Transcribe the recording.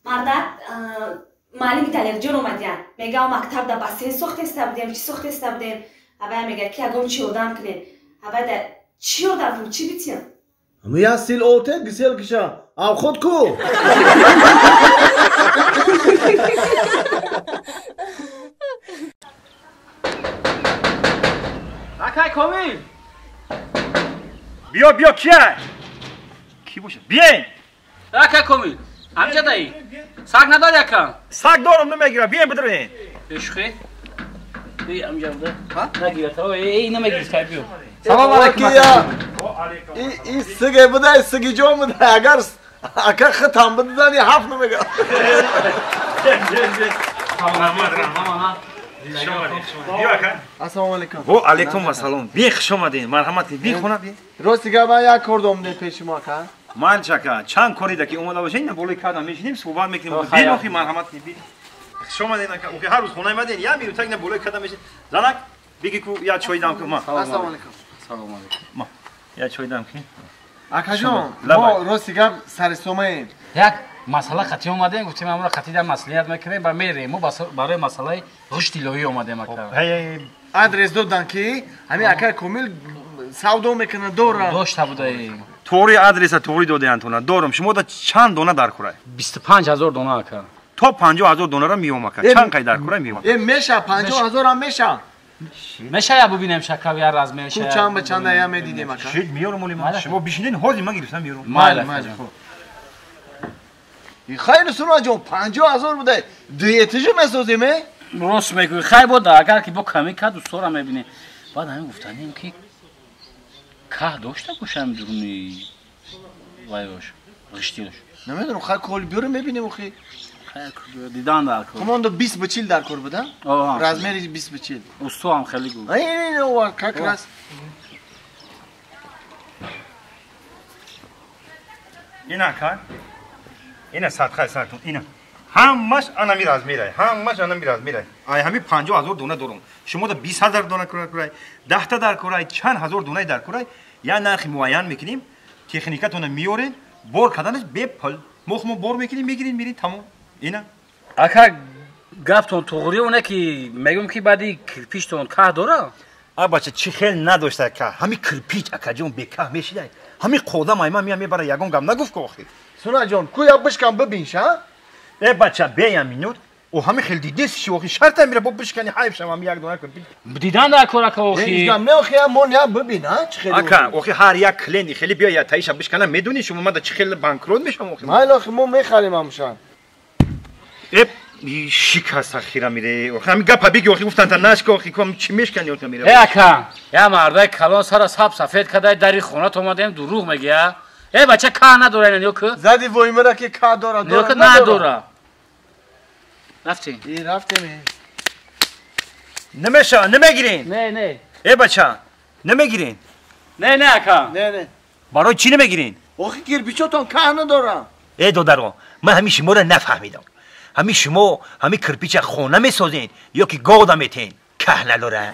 мардак маълими талерҷон омадиян мега мактабда бассейн сохтеста будем чӣ сохтеста будем авай мега ки ягон чӣ ёдам кунем авайда чӣ ёдам кунем чӣ битем Я сил оте гисел киша ав худ ку акай комил بیا بیا کیه کی باشه بیاین акай комил амҷадаи саг надор якам سگ دارم نمیگیره بیاین بدرین бешухе амҷада нагирата намегирис кай биё салом алейкум این سگه بده سگی جون بده اگر اگر ختم بده دانی حرف نمیگه السلام علیکم و علیکم و سلام بی خوش آمدین مرحمتی بی خونه بی راستی که من یک کار دوم پیش ما که من چکا چند کاری ده که اومده باشه اینا بالای کردم میشینیم صحبت میکنیم بی نوخی مرحمتی بی خوش آمدین که هر روز خونه اومدین یا میرو تک بالای کردم میشین زنک بگی کو یا چای دم که ما السلام علیکم салом алейкум ما یا چای دم که ака ҷон мо рости гап саристомаем як масъала қатӣ омадем гуфтем амро қатида маслиҳат мекунем ва мерем мо барои масъалаи ғишти илоҳӣ омадем ака адрес додан ки ҳамин ака комил савдо мекунад дора дошта будаем тори адреса тори додаанд тона дорам шумо да чанд дона дар курай 25000 дона ака то 50000 донара миём ака чанд қай дар курай миём меша 50000 ҳам меша мешая бубинем шакав я раз мешая чанд ба чанда я медидем ака шид миёрам оли ман шумо бишинин ҳозир ман гирифтам миёрам майла خیلی سونا جون 50000 بوده دو اتجه مسازیم راست میگوی خیر بوده اگر که با کمی که دوستا را میبینی بعد همین گفتنیم که که داشته باشم درونی وایوش غشتیش نمیدونم خیر کل بیاره میبینیم اخی خیر دیدن در کار کماندا 20 بچیل در کار بودن رزمری 20 بچیل استو هم خیلی گفت این او که راست اینا کار اینا صدقه سرتون اینا همش انا میراز میره همش انا میراز میره ای همین 50000 دونه دارم شما دا 20000 دونه کرای 10 تا در کرای چند هزار دونه در کرای یا نرخ معین میکنیم تکنیکاتون میورین بار کردنش به پل مخمو بار میکنیم میگیرین میرین تمام اینا اکا گفتون توغری اونه که میگم که بعدی کرپیشتون که داره بچه چی خیل نداشته که همین کرپیچ اکا جون بکه میشیده همین قودا مایما میبره یگون گم نگفت که آخی سونا جون کویا بشکن ببین شا بچه بیایم مینوت او همین خیلی دیده شی آخی شرط میره با بشکنی حیف شم هم یک دونه کرپیچ دیدن در کار اکا آخی گم نه آخی همون یا ببین ها چه خیلی اکا آخی هر یک کلینی خیلی بیا یا تایش بشکنم میدونی شما من چه خیلی بانکروت میشم آخی مال آخی ما میخریم همشان شکست اخیرا میره آخی همین گپ بگی آخی گفتن تا نشک آخی کم چی میشکنی آخی میره ای اکا یا مرده کلان سر سب سفید کده دری خونه تو اومدیم دروغ میگه ای بچه که نداره نیو که زدی وای مرا که که داره نیو که نداره رفتیم ای رفتیم نمیشه نمیگیرین نه ای بچه نمیگیرین نه اکا نه برای چی نمیگیرین آخی کرپیچاتون که ندارم ای دادرو من همین شما رو نفهمیدم همین شما همین کرپیچ خونه میسازین یا که گادا میتین که نداره